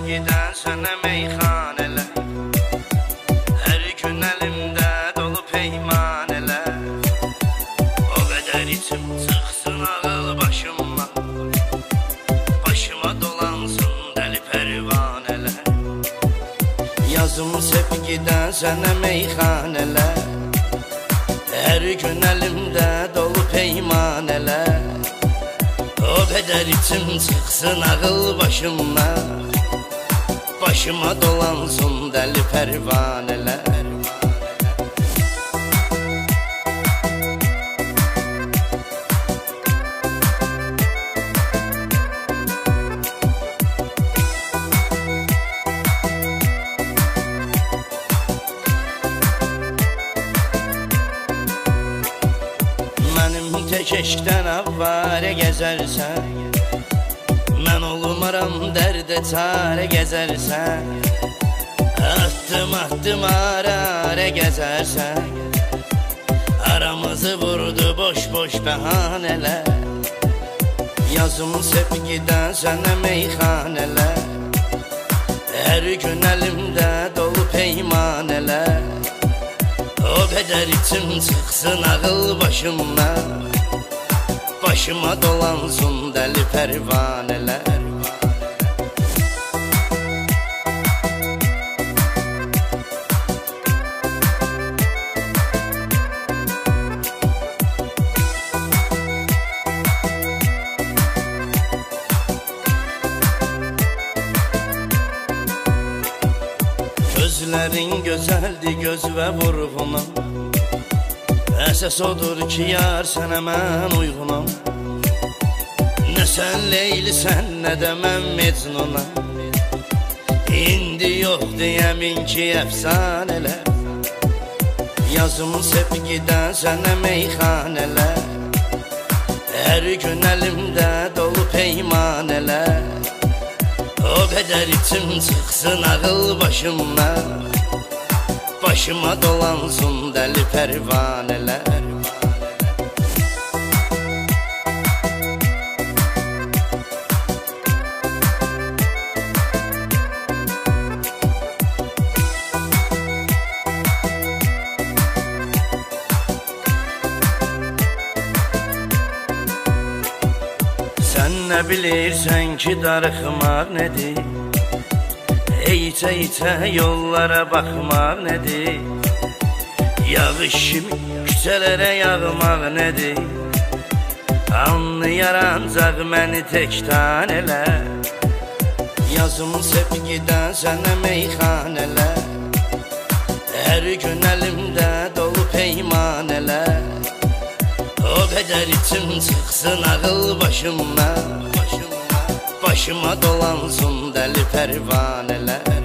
sevgiden sənə meyxanələr, hər gün əlimdə dolu peymanələr. O qədər içim çıxsın ağıl başıma, başıma dolansın dəli pərvanələr. Yazım sevgiden sənə meyxanələr, hər gün əlimdə dolu peymanələr. O qədər içim çıxsın ağıl başıma, başıma dolansın dəli pərvanələr. Mənim tək eşqdən avvarə gəzərsən, mən olmaram dərdə çarə gəzərsən. Addım ara gəzərsən, aramızı vurdu boş bəhanələr. Yazım sevgidən sənə meyxanələr, hər gün əlimdə dolu peymanələr. O qədər içim çıxsın ağıl başıma, başıma dolansın dəli pərvanələr. Gözlərin gözəldir göz və vurğunum, əsas odur ki yar sənə mən uyğunum. Nə sən Leylisən, nə də mən Mecnunam, indi yoxdur yəmin ki əfsanələr. Yazım sevgidən sənə meyxanələr, hər gün əlimdə dolu peymanələr. O qədər içim çıxsın ağıl başıma, başıma dolansın dəli pərvanələr. Sən nə bilirsən ki darıxmaq nədir, İçə yollara baxmaq nədir, yağış kimi küçələrə yağmaq nədir. Anlayar ancaq məni tək tanələr. Yazım sevgidən sənə meyxanələr, hər gün əlimdə dolu peymanələr. O qədər içim çıxsın ağıl başıma, başıma dolansın dəli pərvanələr.